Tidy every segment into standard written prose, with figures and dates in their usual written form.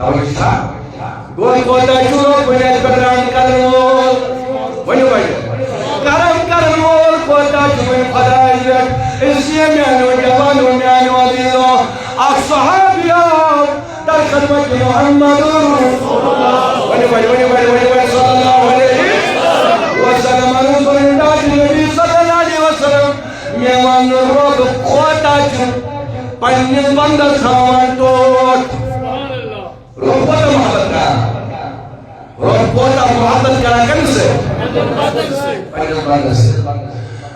तवज्जो गोल कोता चुरो पुने कदरान करमोल वनु वनु करम करमोल कोता चुमे फदाइल इसिए म्यानो जवानो म्यानो दिलो असहाबिया दर खदमत मोहम्मद रसूलुल्लाह वनु वनु सल्लल्लाहु अलैहि वसल्लम रसूलुल्लाह नबी सल्लल्लाहु अलैहि वसल्लम मेवान रोग कोता चु पन्ने बंद खावन तो Kota muhabbet karakan se,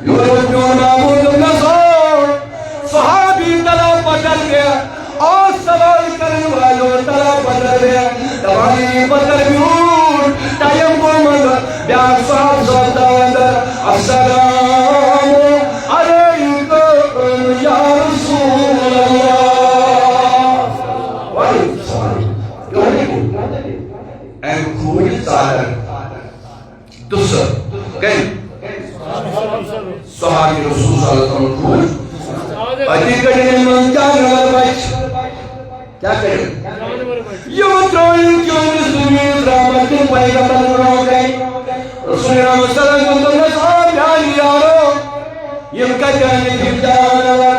Yurubun Mahmud Nasr, sahabi tala padal gaya, और सवाल करने वालों तला padal gaya, तवानी padal बिऊर, टाइम को मत, ब्याह साफ सादा वंदर, अस्सलामु अलैकुम या रसूलल्लाह, en goede zaken. Tussen, kijk. Sahabi Rasul sallallahu alaihi wasallam. Adi kadine manjan warwaj. क्या करें? ये मतलब क्यों मुस्लिम रामचंद्र पैगंबर रोगे? रसूल सल्लल्लाहु अलैहि वसल्लम यानी यारो ये कजाने जिब्दानवर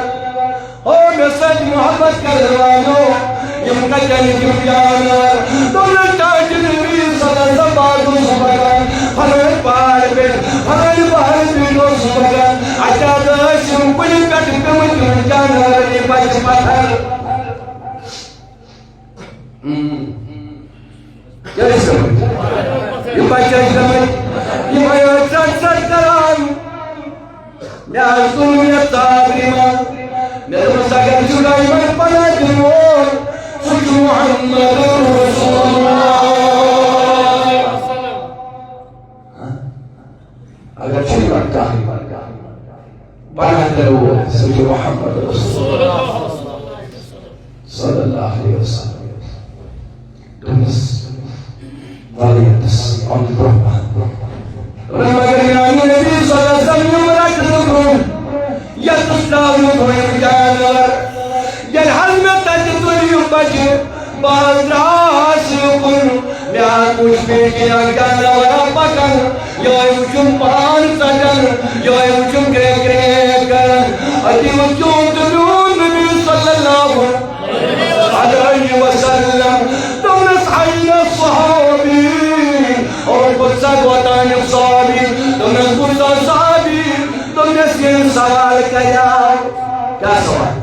ओ मैसेज मोहब्बत करवानो ये कजाने जिब्दानवर दोनों ताज नबी सल्लल्लाहु अलैहि वसल्लम हमें पार पे लो सुबह अच्छा तो सिंपल कट पे मुझे जानवर ने पास पत्थर क्या समझ ये बच्चा समझ ये आया सच कराम या दुनिया ताबरीमा मेरे मसागर जुलाई में पना दिनों सुजू मोहम्मद रसूलुल्लाह अगर चली बात पना दिनों सुजू मोहम्मद रसूलुल्लाह सल्लल्लाहु अलैहि वसल्लम Tunis valientes on the Brahman. Ramagariani Nabi sallallahu alaihi wasallam rakatun yastawu koyamar yalhal matajtul yubaj badrasukun ya kushbe kiya kana warapakan ya ujum pan sajan ya ujum gre kar ati ujum dunun Nabi sallallahu alaihi wasallam الصحابي और गुस्सा गोतान साबी तुमने गुस्सा साबी तुमने सिर सवाल किया क्या सवाल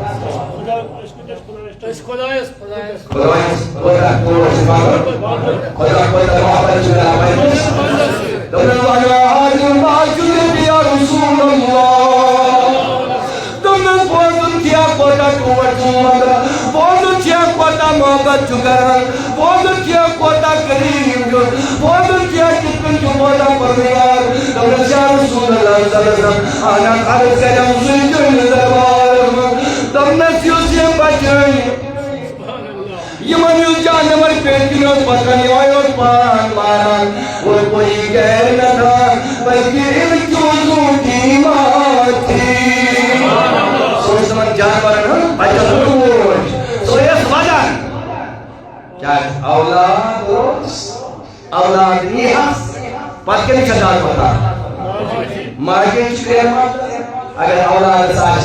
खुदा मोहब्बत जुड़ा भाई तुमने वाला हाजिर माजूद दिया रसूल अल्लाह तुमने बहुत किया कोटा टूटा बहुत किया कोटा मोहब्बत जुड़ा बहुत किया कोटा करीम जो बहुत किया कितने जो कोटा परवार तुमने चार रसूल अल्लाह सल्लल्लाहु आना हर सलाम सुन दरबार तुमने सियोसियम बचाई ये मनुष्य जानवर पेटियों पकड़ने और पान मारन वो कोई गैर न था बल्कि इनकी की माँ थी सोच समझ जानवर ना अच्छा तो ये समाधान क्या औलाद नहीं है पद के नहीं चला पता मार्केट के अगर औलाद साथ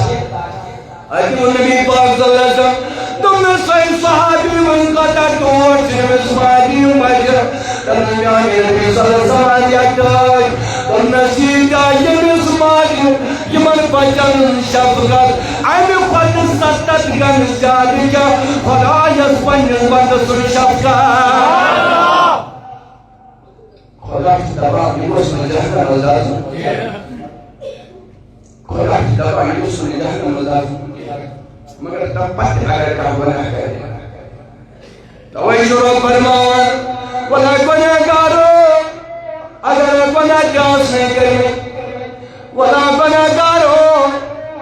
अभी नबी पाक सल्लल्लाहु अलैहि वसल्लम तुमने सही सहाबी उनका तोड़ जिसमें सहाबी मजर तुमने नबी सल्लल्लाहु अलैहि वसल्लम तुमने सीधा ये सहाबी ये मन बचन शब्द आने पद सत्त गन जादी का खुदा यस्पन बंद सुन शब्द खुदा की दवा यूसुफ ने जहन्नम मज़ाज खुदा की दवा यूसुफ ने जहन्नम मज़ाज मगर tempat agar kamu nakal. Tawai suruh firman, wala gunagaro, agar gunajas नहीं करें, wala gunagaro,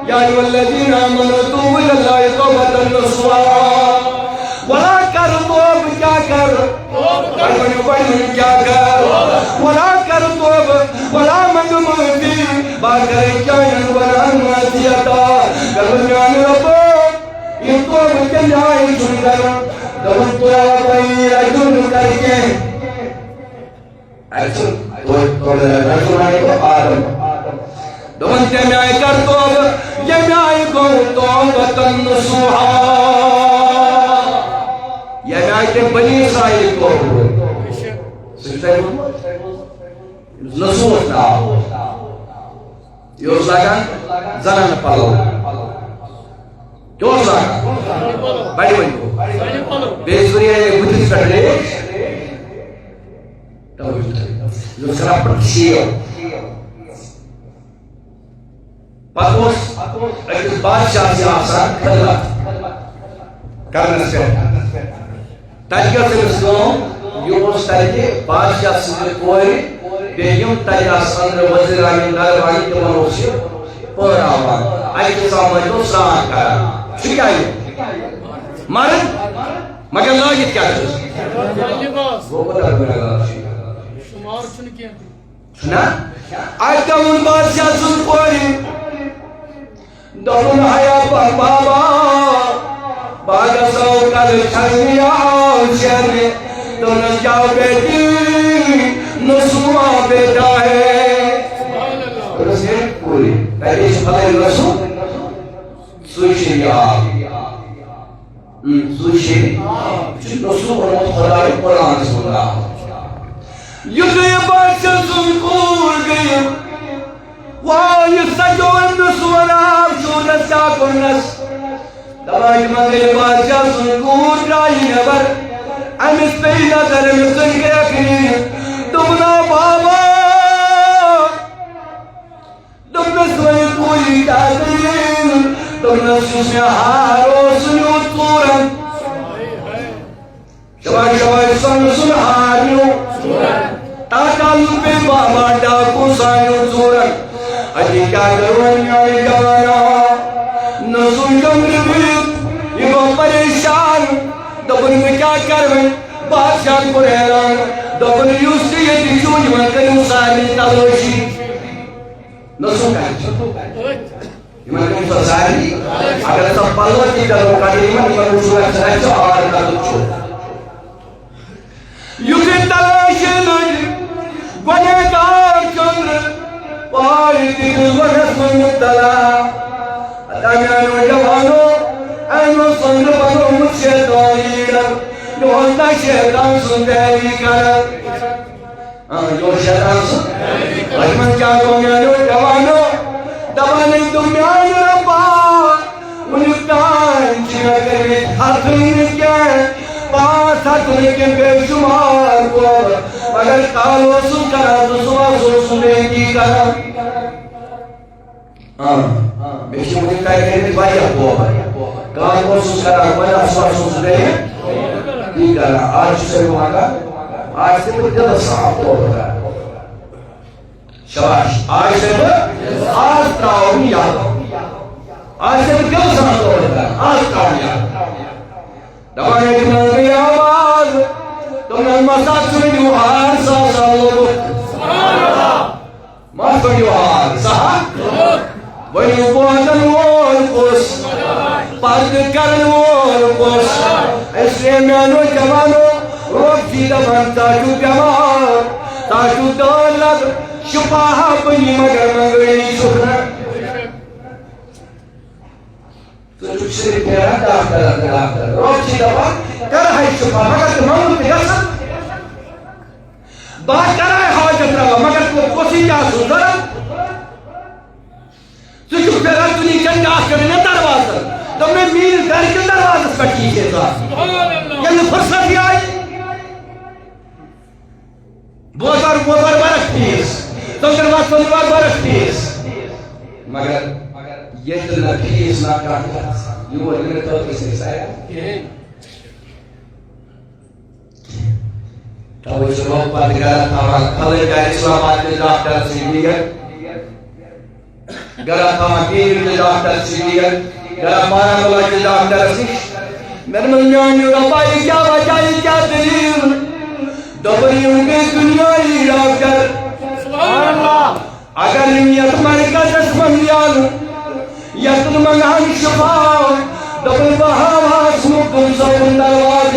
या अय्युहल्लज़ीना आमनू तूबू इलल्लाहि तौबतन नसूहा, वला कर तौब क्या कर, क्या कर, वला कर तौब, वला मंगमती, बाकर क्या वला मातियता, करुण्यान रब्बो इनको बच्चन जाए सुंदर तो तो भाई रजुल करके रजुल तो रजुल आए को आदम दोन ते मैं कर तो ये मैं को तो वतन सुहा ये मैं के बनी इस्राइल को सुनते हो नसूना यो लगा ज़नान पालो क्यों लगा बड़ी बड़ी बेसुरी है बुद्धि कटले तो जो सरा प्रक्षियो पापोस एक बादशाह से आसान करना से ताकि से उसको यो स्टाइल बादशाह से कोई बेयम ताया संद्र वज़ीरानी नरवानी के मनोसे परावा आई के सामने तो साथ का ठीक है मारे मगर लागित क्या है वो बता मेरा शुमार सुन के ना आज का उन बादशाह सुन कोई दोनों आया बाबा बादशाह का छनिया शहर में दोनों जाओ बेटी नसुआ बेटा है रसे पूरी पहले फले नसु सुशिया सुशि नसु और खुदाई कुरान सुना ये बात सुन कूल गई वाह ये सजोन नसुना सुनस का कुनस दवाई मंगल बादशाह सुन कूल राई नबर अमिस पे नजर में सुन के अखनी तुमना बाबा तुमने सोई कोई डालिन तुमने सुने हारो सुनो तुरन शवाई शवाई सुन हारो ताकाल पे बाबा डाकू सायो तुरन अधिकार करवाने जवाना न सुन कमर भी ये परेशान दबन में क्या करवे बादशाह को हैरान दबन यूसी ये दिशुज में कनु सारी तलोशी नसो का इमान कनु सारी अगर सब पल्लो की तरह काटी इमान कनु सुरक्षा से और का दुचो यूसी तलोशी लग गुनहगार चंद्र पाई दिल वरस में तला अदामियानो जवानो ऐनो संग बनो मुझे दोईर योजना शेतान सुंदरी कर यो शेतान सुंदरी अजमन क्या गोम्यानो जवानो दवाने दुम्यानो रब्बा उन्युक्तान चिना करे हाथुन क्या पास हाथुन के बेशुमार को मगर कालो सुकरा दुसवा सुनेगी कर बेशुमार का ये बाया को कालो सुकरा बड़ा सुवा सुने Tinggal आज से वहाँ आज से तो ज़्यादा साफ हो रहा है शाबाश आज से तो आज काउनिया आज से तो ज़्यादा साफ हो रहा है आज काउनिया दवाने की मंगी आवाज़ तुमने मसाज सुनी युहार सा लोगों माफ कर युहार सा वही उपवादन वोल कोस पार्क करन वोल कोस इसलिए मैंने जवानो रोक जीता बनता तू जवान ताकू दौलत शुपाहा बनी मगर मंगली सुखना तो कुछ सिर्फ मेरा डॉक्टर रोक जीता बन कर है शुपाहा मगर तुम तिगस बात कर है हाजत रहा मगर को कोसी जा सुधर तो जो फिर तुनी चंदा करने दरवाजा तुमने मील घर के दरवाजे पर की के साथ ये फुर्सत ही आई बोबर बरक पीस तुमने बात बरक पीस मगर ये तो नफीस ना का ये वो इन्हें तो किसने साया तो वो जो बात कर था कल का इस्लामाबाद के डॉक्टर सीनियर गरा था मकीर के डॉक्टर सीनियर गरा मारा वाला के डॉक्टर सी मेरे मन में रबाई क्या वजह क्या दलील दबरी उनके दुनिया ही डॉक्टर सुभान अल्लाह अगर नियत मन का दुश्मन याल यत्न मंगान शफा दबल बहावा सुकुन सौंदरवाद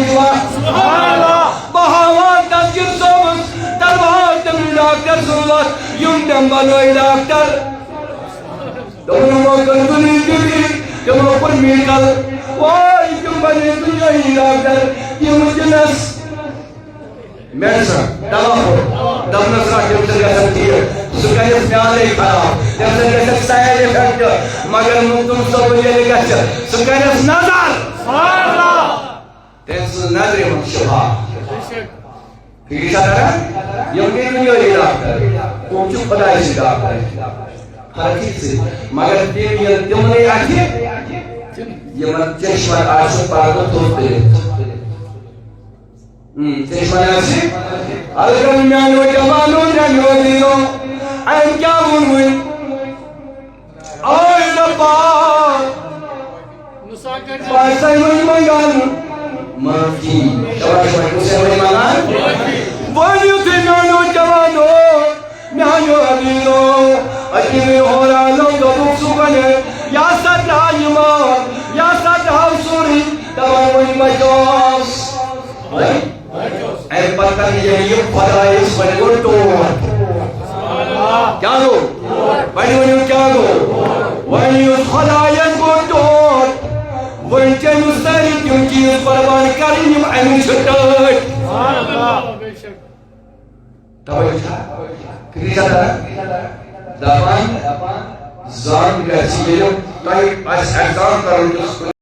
आजम बनो डॉक्टर तुम पर मेडिकल तुम बने दुनियाई डॉक्टर जिनस मेडिसिन दवा दमनस म्यान खराब तम साइड इफेक्ट मगर तुम सब सह नजर तम नजर मन शिफा दुनियाई डॉक्टर तुम खुदा डॉक्टर मगर तिमने चश्मा अलगन म्यानो जवानो जानो दिनो I'm क्या win all the bar Pasai mangan Mafi Pasai mangan When you think no jawano Myano adino Akimi hora longa buksugane Ya sata yuman Ya sata hausuri Tawan majos And patan ye pada is pagoto क्या हो बनियो क्या हो वनियो खलायन गोटो वंचन उसारी क्योंकि उस परवान करीम अमीन छुट्टोय सुभान अल्लाह बेशक तवज्जो किरिता दापान जान गसियो ताई आज एग्जाम करूं